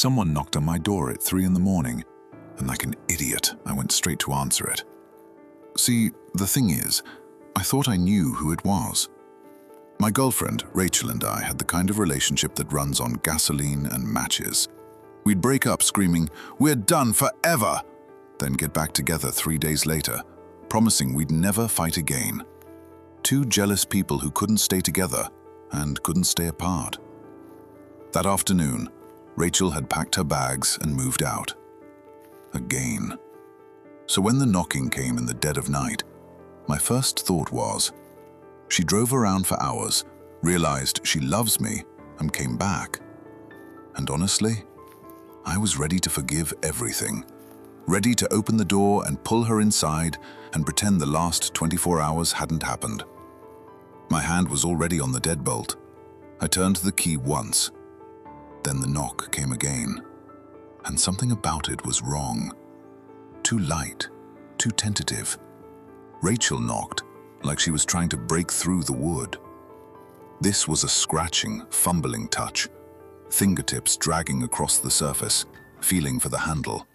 Someone knocked on my door at 3 in the morning, and like an idiot, I went straight to answer it. See, the thing is, I thought I knew who it was. My girlfriend, Rachel, and I had the kind of relationship that runs on gasoline and matches. We'd break up screaming, "We're done forever!" then get back together 3 days later, promising we'd never fight again. Two jealous people who couldn't stay together and couldn't stay apart. That afternoon, Rachel had packed her bags and moved out. Again. So when the knocking came in the dead of night, my first thought was, she drove around for hours, realized she loves me, and came back. And honestly, I was ready to forgive everything. Ready to open the door and pull her inside and pretend the last 24 hours hadn't happened. My hand was already on the deadbolt. I turned the key once. Then the knock came again. And something about it was wrong. Too light, too tentative. Rachel knocked, like she was trying to break through the wood. This was a scratching, fumbling touch, fingertips dragging across the surface, feeling for the handle.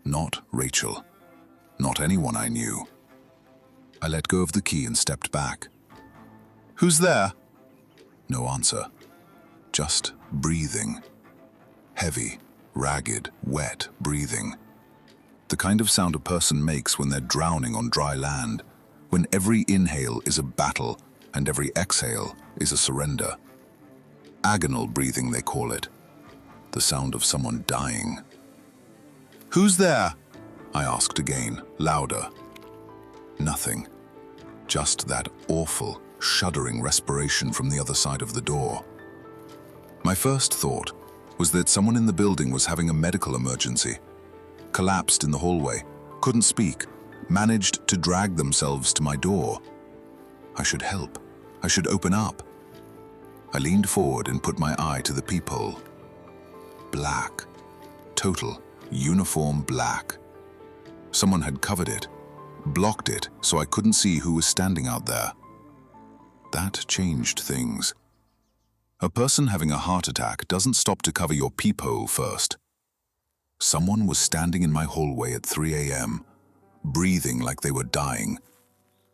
Not Rachel. Not anyone I knew. I let go of the key and stepped back. "Who's there?" No answer. Just breathing. Heavy, ragged, wet breathing. The kind of sound a person makes when they're drowning on dry land, when every inhale is a battle and every exhale is a surrender. Agonal breathing, they call it. The sound of someone dying. "Who's there?" I asked again, louder. Nothing. Just that awful, shuddering respiration from the other side of the door. My first thought was that someone in the building was having a medical emergency. Collapsed in the hallway, couldn't speak, managed to drag themselves to my door. I should help. I should open up. I leaned forward and put my eye to the peephole. Black. Total, uniform black. Someone had covered it, blocked it so I couldn't see who was standing out there. That changed things. A person having a heart attack doesn't stop to cover your peephole first. Someone was standing in my hallway at 3 a.m., breathing like they were dying,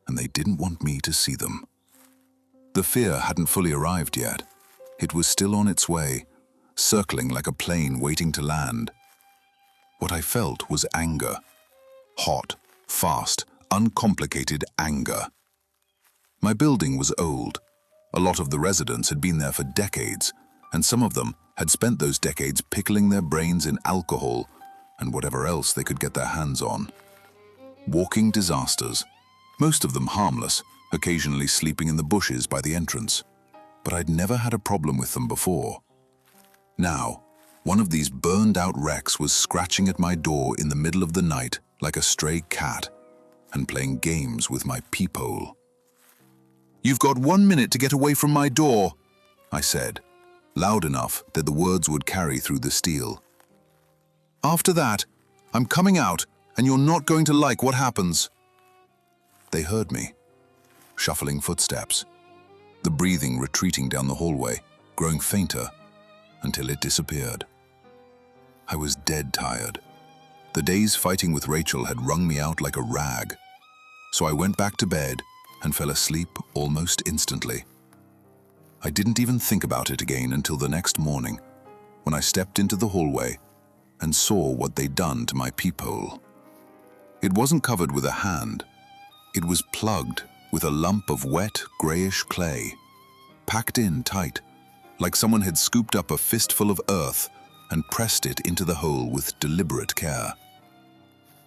and they didn't want me to see them. The fear hadn't fully arrived yet. It was still on its way, circling like a plane waiting to land. What I felt was anger. Hot, fast, uncomplicated anger. My building was old. A lot of the residents had been there for decades, and some of them had spent those decades pickling their brains in alcohol and whatever else they could get their hands on. Walking disasters, most of them harmless, occasionally sleeping in the bushes by the entrance. But I'd never had a problem with them before. Now, one of these burned-out wrecks was scratching at my door in the middle of the night like a stray cat and playing games with my peephole. "You've got 1 minute to get away from my door," I said, loud enough that the words would carry through the steel. "After that, I'm coming out, and you're not going to like what happens." They heard me. Shuffling footsteps. The breathing retreating down the hallway, growing fainter, until it disappeared. I was dead tired. The days fighting with Rachel had wrung me out like a rag, so I went back to bed and fell asleep almost instantly. I didn't even think about it again until the next morning, when I stepped into the hallway and saw what they'd done to my peephole. It wasn't covered with a hand. It was plugged with a lump of wet, grayish clay, packed in tight, like someone had scooped up a fistful of earth and pressed it into the hole with deliberate care.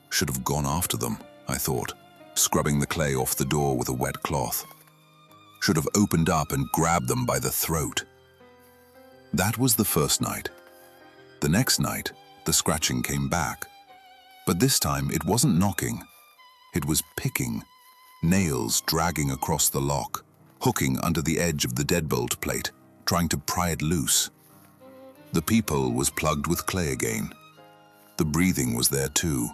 Should have gone after them, I thought, scrubbing the clay off the door with a wet cloth. Should have opened up and grabbed them by the throat. That was the first night. The next night, the scratching came back. But this time it wasn't knocking. It was picking, nails dragging across the lock, hooking under the edge of the deadbolt plate, trying to pry it loose. The peephole was plugged with clay again. The breathing was there too,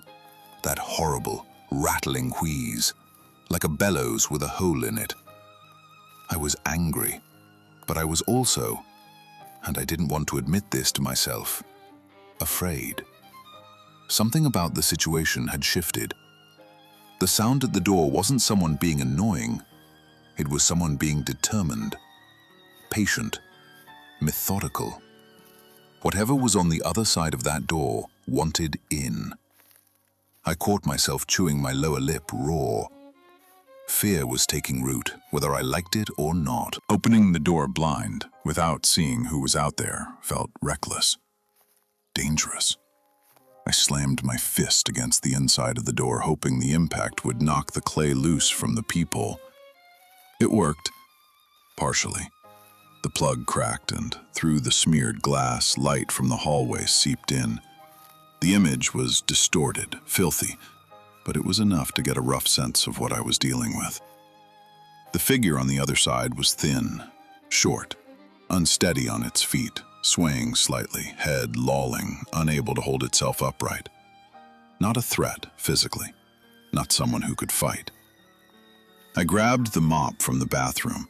that horrible, rattling wheeze, like a bellows with a hole in it. I was angry, but I was also, and I didn't want to admit this to myself, afraid. Something about the situation had shifted. The sound at the door wasn't someone being annoying, it was someone being determined, patient, methodical. Whatever was on the other side of that door wanted in. I caught myself chewing my lower lip raw. Fear was taking root, whether I liked it or not. Opening the door blind, without seeing who was out there, felt reckless. Dangerous. I slammed my fist against the inside of the door, hoping the impact would knock the clay loose from the peephole. It worked. Partially. The plug cracked, and through the smeared glass, light from the hallway seeped in. The image was distorted, filthy, but it was enough to get a rough sense of what I was dealing with. The figure on the other side was thin, short, unsteady on its feet, swaying slightly, head lolling, unable to hold itself upright. Not a threat, physically. Not someone who could fight. I grabbed the mop from the bathroom.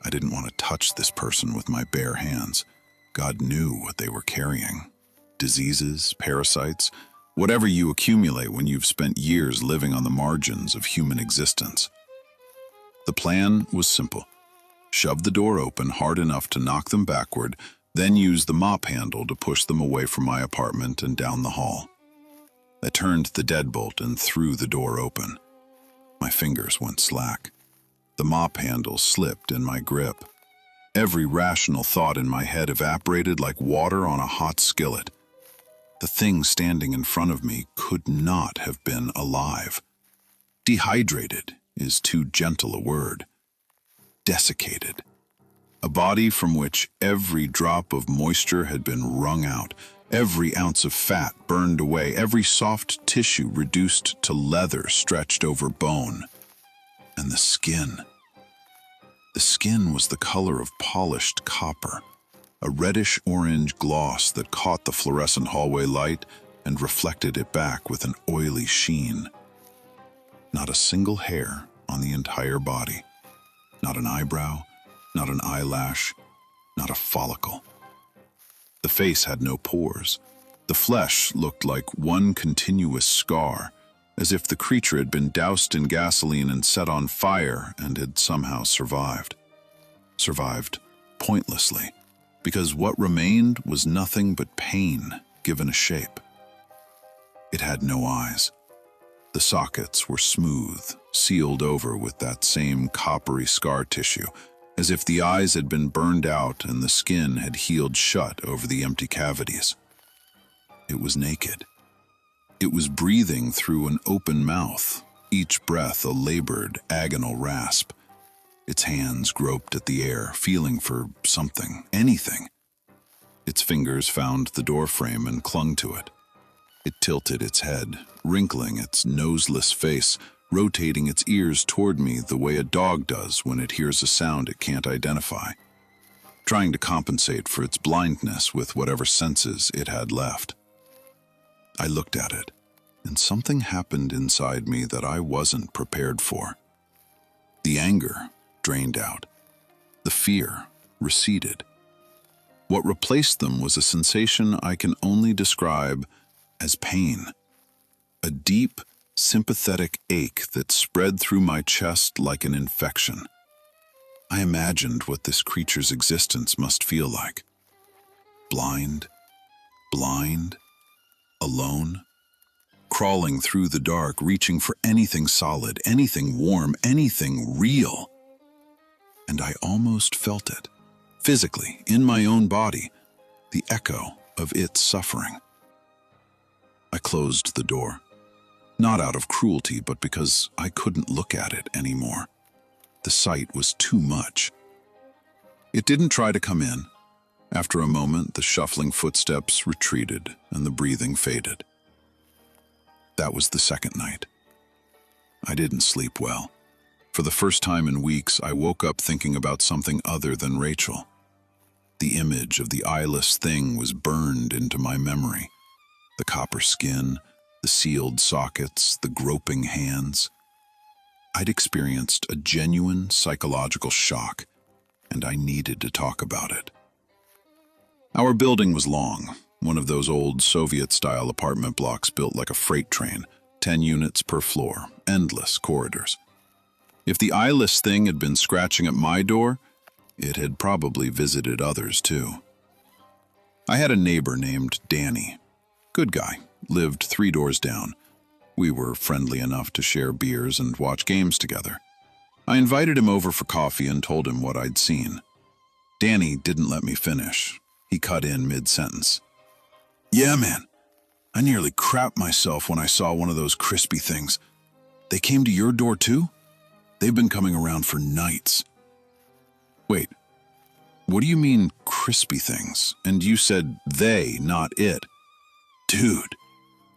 I didn't want to touch this person with my bare hands. God knew what they were carrying. Diseases, parasites, whatever you accumulate when you've spent years living on the margins of human existence. The plan was simple. Shove the door open hard enough to knock them backward, then use the mop handle to push them away from my apartment and down the hall. I turned the deadbolt and threw the door open. My fingers went slack. The mop handle slipped in my grip. Every rational thought in my head evaporated like water on a hot skillet. The thing standing in front of me could not have been alive. Dehydrated is too gentle a word. Desiccated. A body from which every drop of moisture had been wrung out, every ounce of fat burned away, every soft tissue reduced to leather stretched over bone. And the skin. The skin was the color of polished copper, a reddish-orange gloss that caught the fluorescent hallway light and reflected it back with an oily sheen. Not a single hair on the entire body. Not an eyebrow, not an eyelash, not a follicle. The face had no pores. The flesh looked like one continuous scar, as if the creature had been doused in gasoline and set on fire and had somehow survived. Survived pointlessly, because what remained was nothing but pain given a shape. It had no eyes. The sockets were smooth, sealed over with that same coppery scar tissue, as if the eyes had been burned out and the skin had healed shut over the empty cavities. It was naked. It was breathing through an open mouth, each breath a labored, agonal rasp. Its hands groped at the air, feeling for something, anything. Its fingers found the doorframe and clung to it. It tilted its head, wrinkling its noseless face, rotating its ears toward me the way a dog does when it hears a sound it can't identify, trying to compensate for its blindness with whatever senses it had left. I looked at it, and something happened inside me that I wasn't prepared for. The anger drained out. The fear receded. What replaced them was a sensation I can only describe as pain. A deep, sympathetic ache that spread through my chest like an infection. I imagined what this creature's existence must feel like. Blind, alone, crawling through the dark, reaching for anything solid, anything warm, anything real. And I almost felt it, physically, in my own body, the echo of its suffering. I closed the door, not out of cruelty, but because I couldn't look at it anymore. The sight was too much. It didn't try to come in. After a moment, the shuffling footsteps retreated and the breathing faded. That was the second night. I didn't sleep well. For the first time in weeks, I woke up thinking about something other than Rachel. The image of the eyeless thing was burned into my memory. The copper skin, the sealed sockets, the groping hands. I'd experienced a genuine psychological shock, and I needed to talk about it. Our building was long, one of those old Soviet-style apartment blocks built like a freight train, 10 units per floor, endless corridors. If the eyeless thing had been scratching at my door, it had probably visited others too. I had a neighbor named Danny. Good guy, lived 3 doors down. We were friendly enough to share beers and watch games together. I invited him over for coffee and told him what I'd seen. Danny didn't let me finish. He cut in mid-sentence. "Yeah, man, I nearly crapped myself when I saw one of those crispy things. They came to your door too? They've been coming around for nights." Wait, what do you mean crispy things? And you said they, not it. Dude,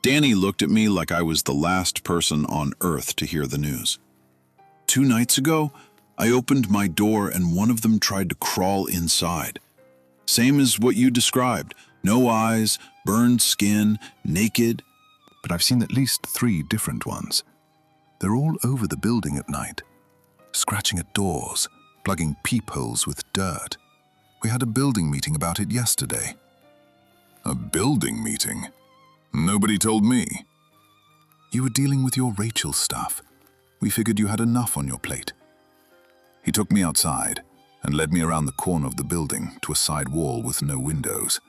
Danny looked at me like I was the last person on earth to hear the news. 2 nights ago, I opened my door and one of them tried to crawl inside. Same as what you described. No eyes, burned skin, naked. But I've seen at least 3 different ones. They're all over the building at night, scratching at doors, plugging peepholes with dirt. We had a building meeting about it yesterday. A building meeting? Nobody told me. You were dealing with your Rachel stuff. We figured you had enough on your plate. He took me outside and led me around the corner of the building to a side wall with no windows.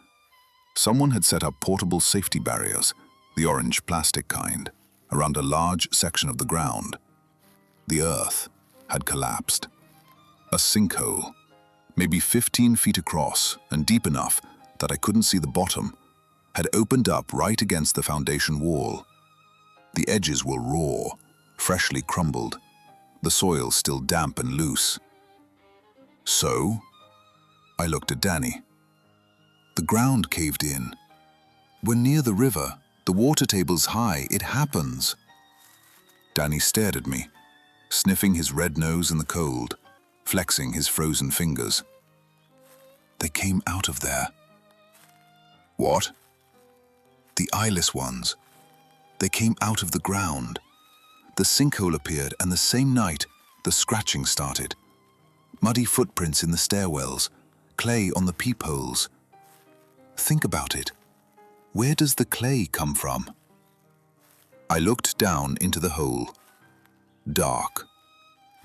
Someone had set up portable safety barriers, the orange plastic kind, around a large section of the ground. The earth had collapsed. A sinkhole, maybe 15 feet across and deep enough that I couldn't see the bottom, had opened up right against the foundation wall. The edges were raw, freshly crumbled, the soil still damp and loose. So, I looked at Danny. The ground caved in. We're near the river, the water table's high, it happens. Danny stared at me, sniffing his red nose in the cold, flexing his frozen fingers. They came out of there. What? The eyeless ones. They came out of the ground. The sinkhole appeared, and the same night, the scratching started. Muddy footprints in the stairwells, clay on the peepholes. Think about it. Where does the clay come from? I looked down into the hole. Dark,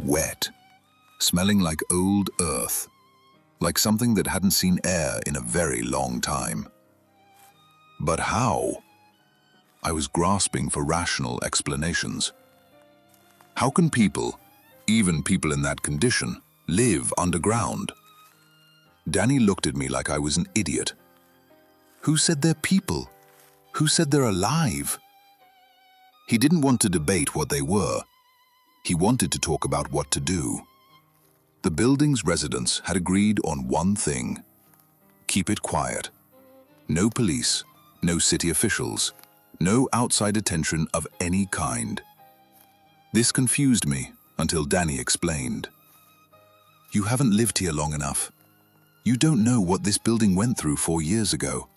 wet, smelling like old earth, like something that hadn't seen air in a very long time. But how? I was grasping for rational explanations. How can people, even people in that condition, live underground? Danny looked at me like I was an idiot. Who said they're people? Who said they're alive? He didn't want to debate what they were. He wanted to talk about what to do. The building's residents had agreed on one thing. Keep it quiet. No police, no city officials, no outside attention of any kind. This confused me until Danny explained. You haven't lived here long enough. You don't know what this building went through 4 years ago.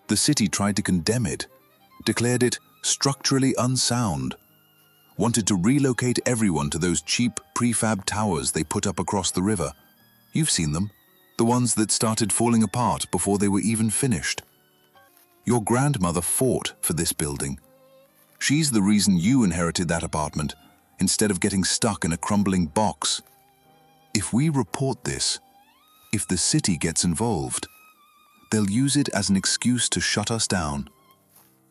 The city tried to condemn it, declared it structurally unsound, wanted to relocate everyone to those cheap prefab towers they put up across the river. You've seen them, the ones that started falling apart before they were even finished. Your grandmother fought for this building. She's the reason you inherited that apartment instead of getting stuck in a crumbling box. If we report this, if the city gets involved, they'll use it as an excuse to shut us down.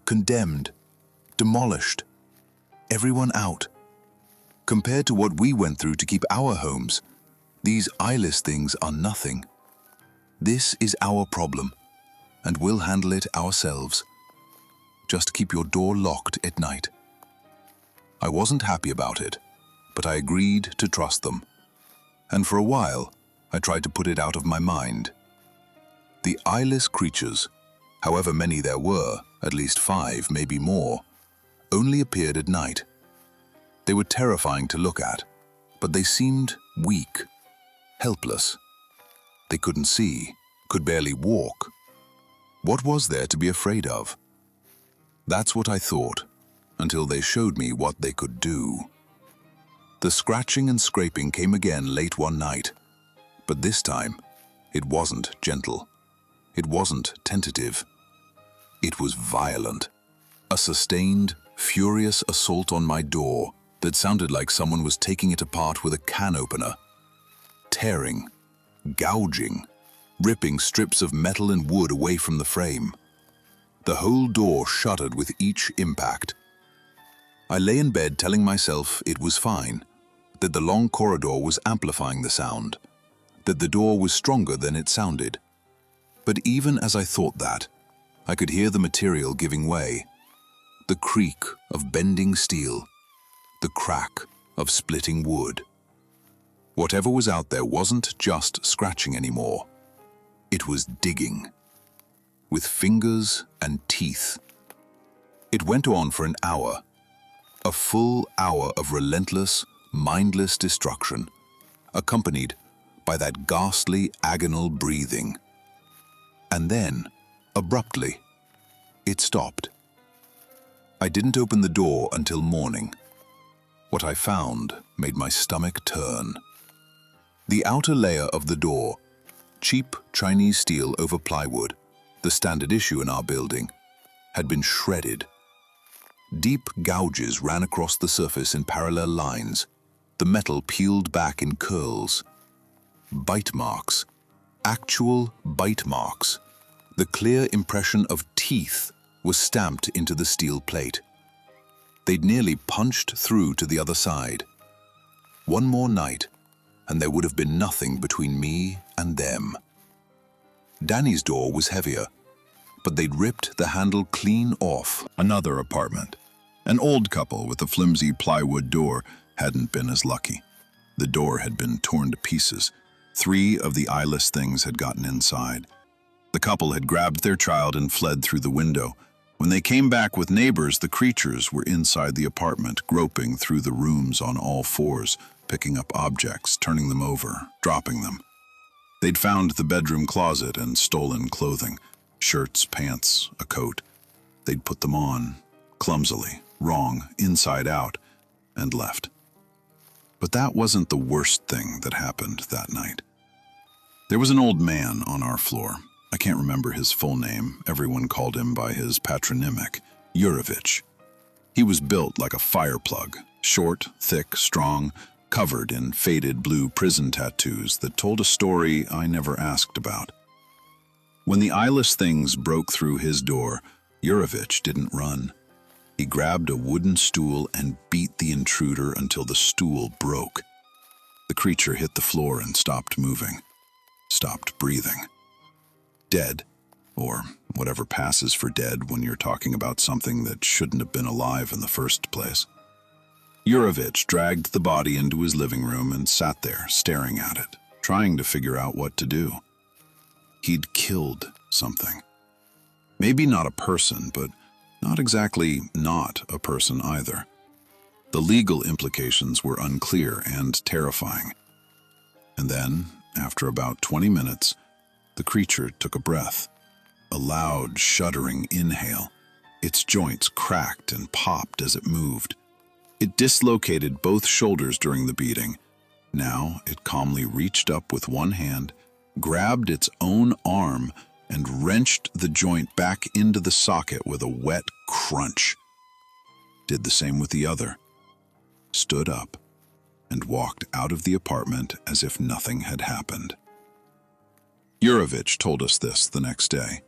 Condemned, demolished, everyone out. Compared to what we went through to keep our homes, these eyeless things are nothing. This is our problem, and we'll handle it ourselves. Just keep your door locked at night. I wasn't happy about it, but I agreed to trust them. And for a while, I tried to put it out of my mind. The eyeless creatures, however many there were, at least 5, maybe more, only appeared at night. They were terrifying to look at, but they seemed weak, helpless. They couldn't see, could barely walk. What was there to be afraid of? That's what I thought, until they showed me what they could do. The scratching and scraping came again late one night, but this time, it wasn't gentle. It wasn't tentative. It was violent. A sustained, furious assault on my door that sounded like someone was taking it apart with a can opener. Tearing, gouging, ripping strips of metal and wood away from the frame. The whole door shuddered with each impact. I lay in bed telling myself it was fine, that the long corridor was amplifying the sound, that the door was stronger than it sounded. But even as I thought that, I could hear the material giving way, the creak of bending steel, the crack of splitting wood. Whatever was out there wasn't just scratching anymore. It was digging, with fingers and teeth. It went on for an hour, a full hour of relentless, mindless destruction, accompanied by that ghastly, agonal breathing. And then, abruptly, it stopped. I didn't open the door until morning. What I found made my stomach turn. The outer layer of the door, cheap Chinese steel over plywood, the standard issue in our building, had been shredded. Deep gouges ran across the surface in parallel lines, the metal peeled back in curls. Bite marks, actual bite marks. The clear impression of teeth was stamped into the steel plate. They'd nearly punched through to the other side. One more night, and there would have been nothing between me and them. Danny's door was heavier, but they'd ripped the handle clean off. Another apartment. An old couple with a flimsy plywood door hadn't been as lucky. The door had been torn to pieces. 3 of the eyeless things had gotten inside. The couple had grabbed their child and fled through the window. When they came back with neighbors, the creatures were inside the apartment, groping through the rooms on all fours, picking up objects, turning them over, dropping them. They'd found the bedroom closet and stolen clothing, shirts, pants, a coat. They'd put them on, clumsily, wrong, inside out, and left. But that wasn't the worst thing that happened that night. There was an old man on our floor. I can't remember his full name. Everyone called him by his patronymic, Yurovich. He was built like a fire plug, short, thick, strong, covered in faded blue prison tattoos that told a story I never asked about. When the eyeless things broke through his door, Yurovich didn't run. He grabbed a wooden stool and beat the intruder until the stool broke. The creature hit the floor and stopped moving, stopped breathing. Dead, or whatever passes for dead when you're talking about something that shouldn't have been alive in the first place. Yurovich dragged the body into his living room and sat there staring at it, trying to figure out what to do. He'd killed something. Maybe not a person, but not exactly not a person either. The legal implications were unclear and terrifying. And then, after about 20 minutes, the creature took a breath, a loud, shuddering inhale. Its joints cracked and popped as it moved. It dislocated both shoulders during the beating. Now it calmly reached up with one hand, grabbed its own arm, and wrenched the joint back into the socket with a wet crunch. Did the same with the other, stood up, and walked out of the apartment as if nothing had happened. Yurovich told us this the next day.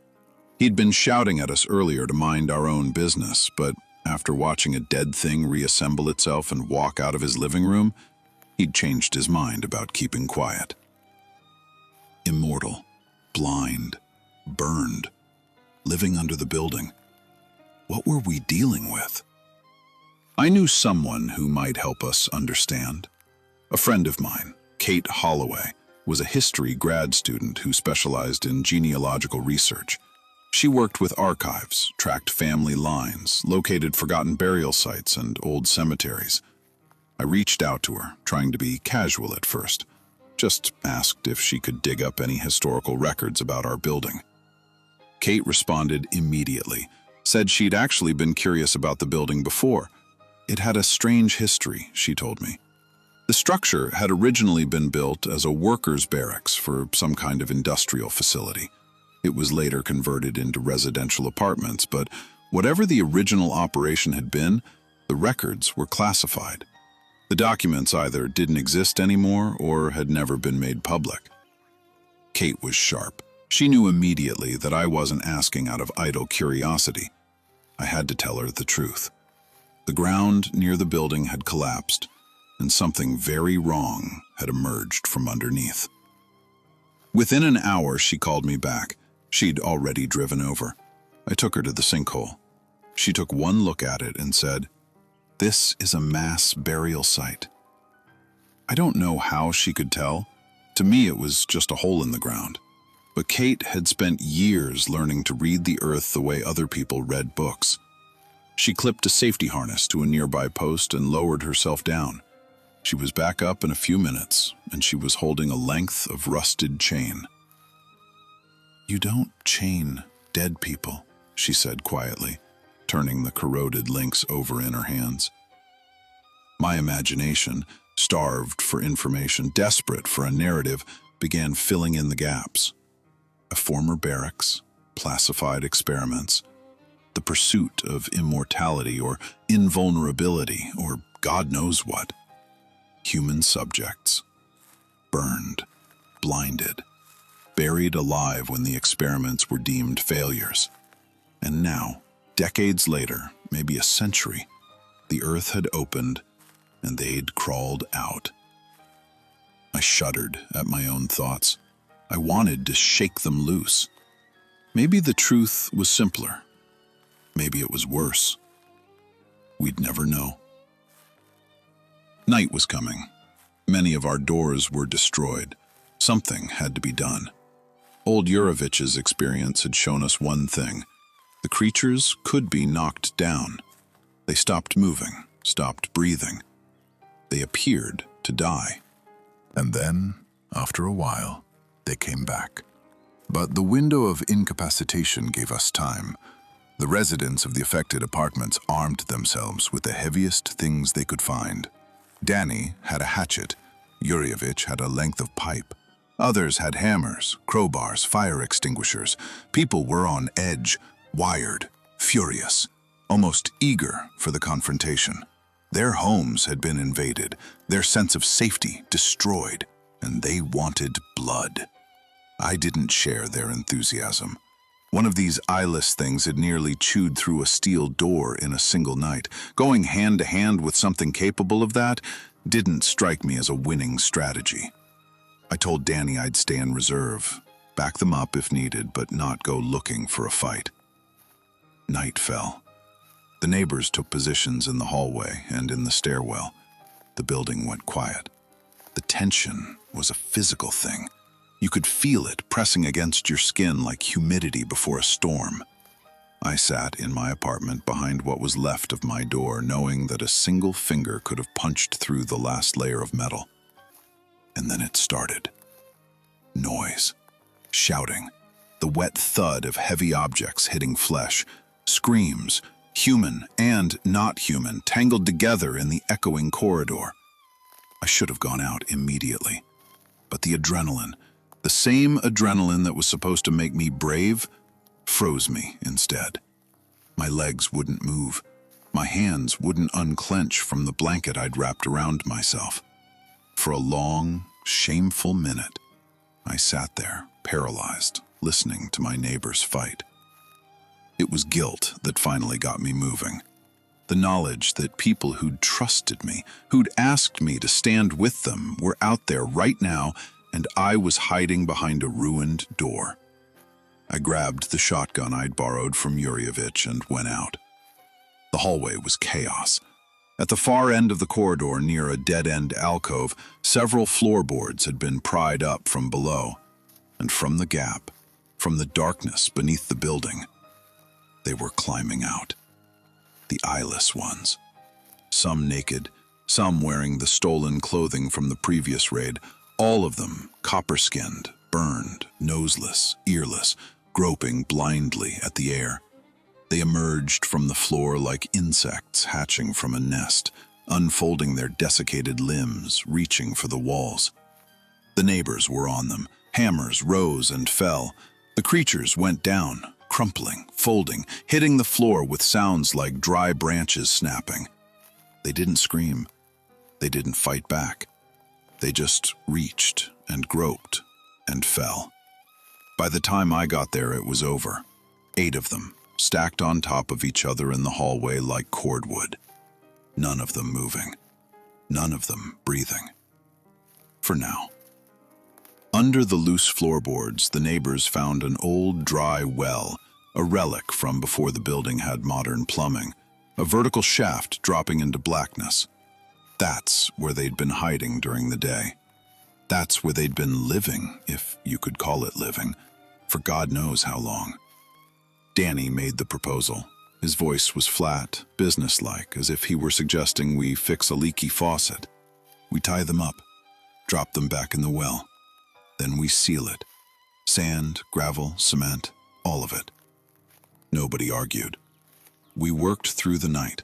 He'd been shouting at us earlier to mind our own business, but after watching a dead thing reassemble itself and walk out of his living room, he'd changed his mind about keeping quiet. Immortal, blind, burned, living under the building. What were we dealing with? I knew someone who might help us understand. A friend of mine, Kate Holloway, was a history grad student who specialized in genealogical research. She worked with archives, tracked family lines, located forgotten burial sites and old cemeteries. I reached out to her, trying to be casual at first. Just asked if she could dig up any historical records about our building. Kate responded immediately, said she'd actually been curious about the building before. It had a strange history, she told me. The structure had originally been built as a workers' barracks for some kind of industrial facility. It was later converted into residential apartments, but whatever the original operation had been, the records were classified. The documents either didn't exist anymore or had never been made public. Kate was sharp. She knew immediately that I wasn't asking out of idle curiosity. I had to tell her the truth. The ground near the building had collapsed, and something very wrong had emerged from underneath. Within an hour, she called me back. She'd already driven over. I took her to the sinkhole. She took one look at it and said, "This is a mass burial site." I don't know how she could tell. To me, it was just a hole in the ground. But Kate had spent years learning to read the earth the way other people read books. She clipped a safety harness to a nearby post and lowered herself down. She was back up in a few minutes, and she was holding a length of rusted chain. "You don't chain dead people," she said quietly, turning the corroded links over in her hands. My imagination, starved for information, desperate for a narrative, began filling in the gaps. A former barracks, classified experiments, the pursuit of immortality or invulnerability or God knows what. Human subjects, burned, blinded, buried alive when the experiments were deemed failures. And now, decades later, maybe a century, the earth had opened and they'd crawled out. I shuddered at my own thoughts. I wanted to shake them loose. Maybe the truth was simpler. Maybe it was worse. We'd never know. Night was coming. Many of our doors were destroyed. Something had to be done. Old Yurovich's experience had shown us one thing. The creatures could be knocked down. They stopped moving, stopped breathing. They appeared to die. And then, after a while, they came back. But the window of incapacitation gave us time. The residents of the affected apartments armed themselves with the heaviest things they could find. Danny had a hatchet. Yuryevich had a length of pipe. Others had hammers, crowbars, fire extinguishers. People were on edge, wired, furious, almost eager for the confrontation. Their homes had been invaded, their sense of safety destroyed, and they wanted blood. I didn't share their enthusiasm. One of these eyeless things had nearly chewed through a steel door in a single night. Going hand to hand with something capable of that didn't strike me as a winning strategy. I told Danny I'd stay in reserve, back them up if needed, but not go looking for a fight. Night fell. The neighbors took positions in the hallway and in the stairwell. The building went quiet. The tension was a physical thing. You could feel it pressing against your skin like humidity before a storm. I sat in my apartment behind what was left of my door, knowing that a single finger could have punched through the last layer of metal. And then it started. Noise. Shouting. The wet thud of heavy objects hitting flesh. Screams, human and not human, tangled together in the echoing corridor. I should have gone out immediately. But the adrenaline, the same adrenaline that was supposed to make me brave, froze me instead. My legs wouldn't move. My hands wouldn't unclench from the blanket I'd wrapped around myself. For a long, shameful minute, I sat there, paralyzed, listening to my neighbors fight. It was guilt that finally got me moving. The knowledge that people who'd trusted me, who'd asked me to stand with them, were out there right now, and I was hiding behind a ruined door. I grabbed the shotgun I'd borrowed from Yuryevich and went out. The hallway was chaos. At the far end of the corridor, near a dead-end alcove, several floorboards had been pried up from below, and from the gap, from the darkness beneath the building, they were climbing out. The eyeless ones. Some naked, some wearing the stolen clothing from the previous raid, all of them copper-skinned, burned, noseless, earless, groping blindly at the air. They emerged from the floor like insects hatching from a nest, unfolding their desiccated limbs, reaching for the walls. The neighbors were on them. Hammers rose and fell. The creatures went down, crumpling, folding, hitting the floor with sounds like dry branches snapping. They didn't scream. They didn't fight back. They just reached and groped and fell. By the time I got there, it was over. 8 of them, stacked on top of each other in the hallway like cordwood. None of them moving. None of them breathing. For now. Under the loose floorboards, the neighbors found an old dry well, a relic from before the building had modern plumbing, a vertical shaft dropping into blackness. That's where they'd been hiding during the day. That's where they'd been living, if you could call it living, for God knows how long. Danny made the proposal. His voice was flat, businesslike, as if he were suggesting we fix a leaky faucet. We tie them up, drop them back in the well. Then we seal it. Sand, gravel, cement, all of it. Nobody argued. We worked through the night.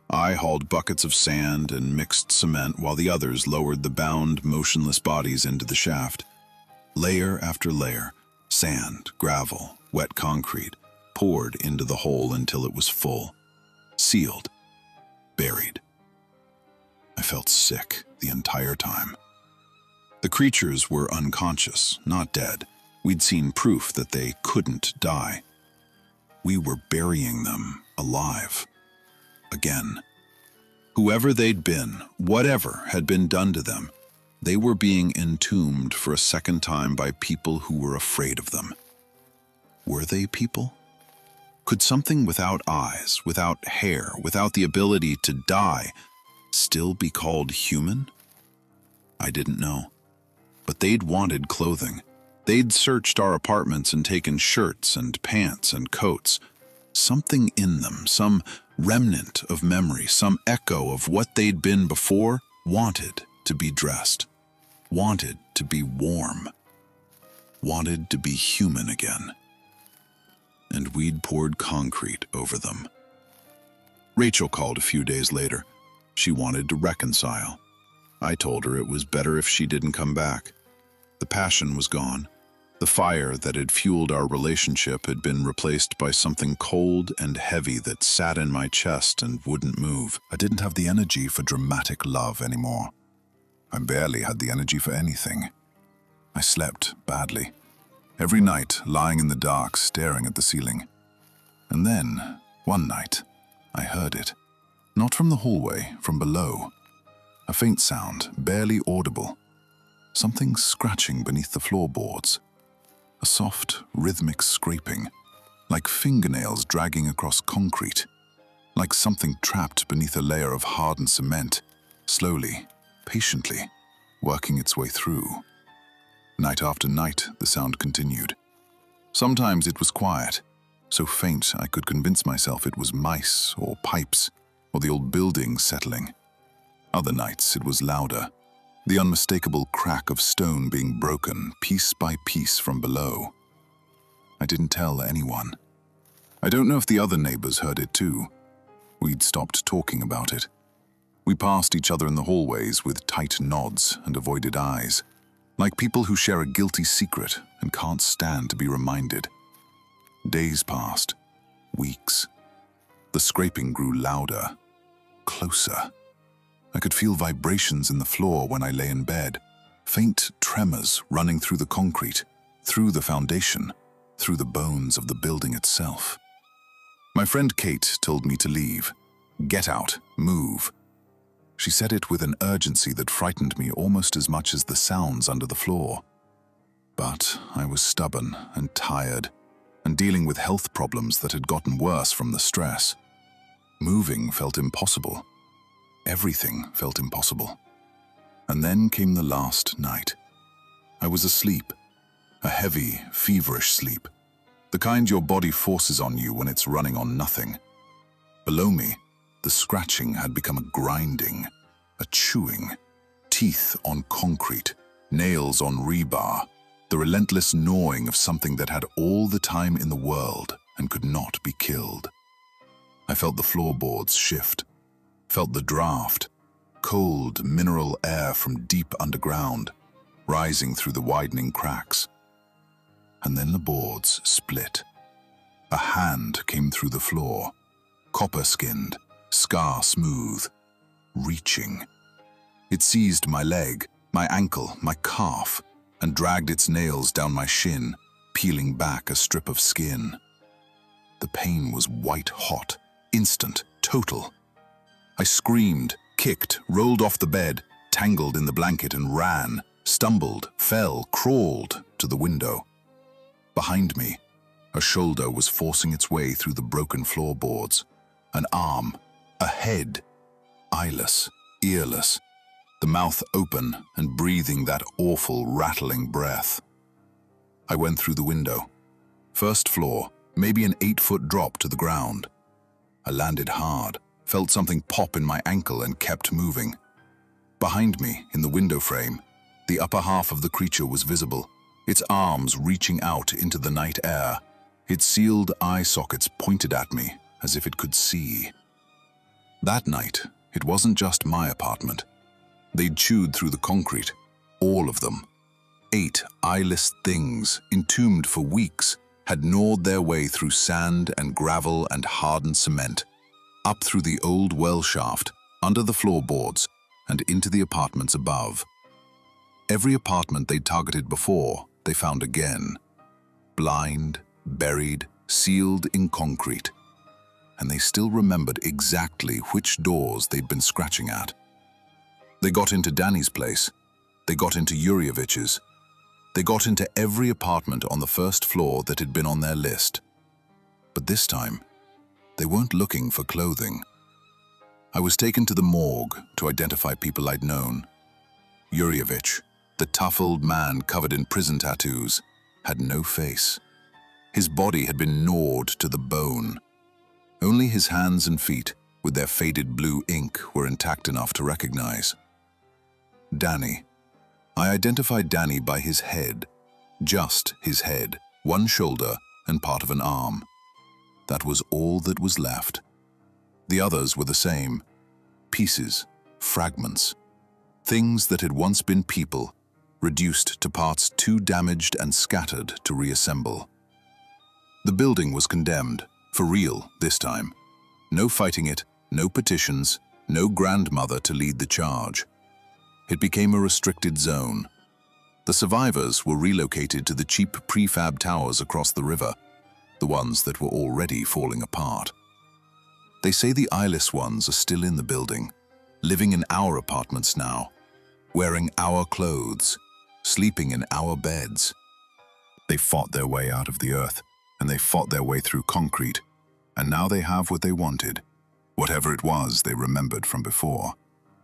I hauled buckets of sand and mixed cement while the others lowered the bound, motionless bodies into the shaft. Layer after layer, sand, gravel, wet concrete, poured into the hole until it was full. Sealed. Buried. I felt sick the entire time. The creatures were unconscious, not dead. We'd seen proof that they couldn't die. We were burying them alive. Again. Whoever they'd been, whatever had been done to them, they were being entombed for a second time by people who were afraid of them. Were they people? Could something without eyes, without hair, without the ability to die, still be called human? I didn't know. But they'd wanted clothing. They'd searched our apartments and taken shirts and pants and coats. Something in them, some remnant of memory, some echo of what they'd been before, wanted to be dressed, wanted to be warm, wanted to be human again. And we'd poured concrete over them. Rachel called a few days later. She wanted to reconcile. I told her it was better if she didn't come back. The passion was gone. The fire that had fueled our relationship had been replaced by something cold and heavy that sat in my chest and wouldn't move. I didn't have the energy for dramatic love anymore. I barely had the energy for anything. I slept badly. Every night, lying in the dark, staring at the ceiling. And then, one night, I heard it. Not from the hallway, from below. A faint sound, barely audible. Something scratching beneath the floorboards. A soft, rhythmic scraping, like fingernails dragging across concrete, like something trapped beneath a layer of hardened cement, slowly, patiently, working its way through. Night after night, the sound continued. Sometimes it was quiet, so faint I could convince myself it was mice or pipes or the old building settling. Other nights it was louder, the unmistakable crack of stone being broken piece by piece from below. I didn't tell anyone. I don't know if the other neighbors heard it too. We'd stopped talking about it. We passed each other in the hallways with tight nods and avoided eyes, like people who share a guilty secret and can't stand to be reminded. Days passed, weeks. The scraping grew louder, closer. I could feel vibrations in the floor when I lay in bed, faint tremors running through the concrete, through the foundation, through the bones of the building itself. My friend Kate told me to leave. Get out, move. She said it with an urgency that frightened me almost as much as the sounds under the floor. But I was stubborn and tired, and dealing with health problems that had gotten worse from the stress. Moving felt impossible. Everything felt impossible. And then came the last night. I was asleep, a heavy, feverish sleep, the kind your body forces on you when it's running on nothing. Below me, the scratching had become a grinding, a chewing, teeth on concrete, nails on rebar, the relentless gnawing of something that had all the time in the world and could not be killed. I felt the floorboards shift, felt the draft, cold mineral air from deep underground, rising through the widening cracks. and then the boards split. A hand came through the floor, copper-skinned, scar-smooth, reaching. It seized my leg, my ankle, my calf, and dragged its nails down my shin, peeling back a strip of skin. The pain was white-hot, instant, total. I screamed, kicked, rolled off the bed, tangled in the blanket and ran, stumbled, fell, crawled to the window. Behind me, a shoulder was forcing its way through the broken floorboards. An arm, a head, eyeless, earless, the mouth open and breathing that awful, rattling breath. I went through the window. First floor, maybe an 8-foot drop to the ground. I landed hard, felt something pop in my ankle and kept moving. Behind me, in the window frame, the upper half of the creature was visible, its arms reaching out into the night air, its sealed eye sockets pointed at me as if it could see. That night, it wasn't just my apartment. They'd chewed through the concrete, all of them. 8 eyeless things, entombed for weeks, had gnawed their way through sand and gravel and hardened cement, up through the old well shaft, under the floorboards, and into the apartments above. Every apartment they'd targeted before, they found again. Blind, buried, sealed in concrete. And they still remembered exactly which doors they'd been scratching at. They got into Danny's place. They got into Yurievich's. They got into every apartment on the first floor that had been on their list. But this time, they weren't looking for clothing. I was taken to the morgue to identify people I'd known. Yurievich, the tough old man covered in prison tattoos, had no face. His body had been gnawed to the bone. Only his hands and feet, with their faded blue ink, were intact enough to recognize. Danny. I identified Danny by his head. Just his head, one shoulder, and part of an arm. That was all that was left. The others were the same. Pieces, fragments. Things that had once been people, reduced to parts too damaged and scattered to reassemble. The building was condemned, for real this time. No fighting it, no petitions, no grandmother to lead the charge. It became a restricted zone. The survivors were relocated to the cheap prefab towers across the river, the ones that were already falling apart. They say the eyeless ones are still in the building, living in our apartments now, wearing our clothes, sleeping in our beds. They fought their way out of the earth, and they fought their way through concrete, and now they have what they wanted, whatever it was they remembered from before.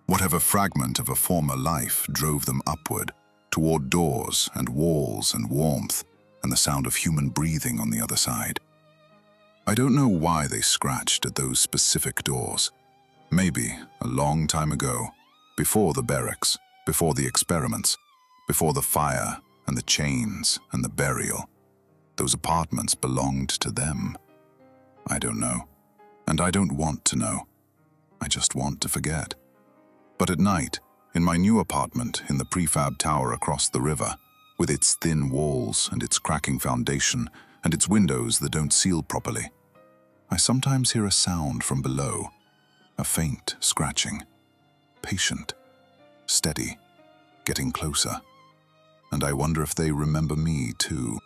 Whatever fragment of a former life drove them upward, toward doors and walls and warmth, and the sound of human breathing on the other side. I don't know why they scratched at those specific doors. Maybe a long time ago, before the barracks, before the experiments, before the fire and the chains and the burial, those apartments belonged to them. I don't know, and I don't want to know. I just want to forget. But at night, in my new apartment in the prefab tower across the river, with its thin walls and its cracking foundation and its windows that don't seal properly, I sometimes hear a sound from below, a faint scratching, patient, steady, getting closer. And I wonder if they remember me too.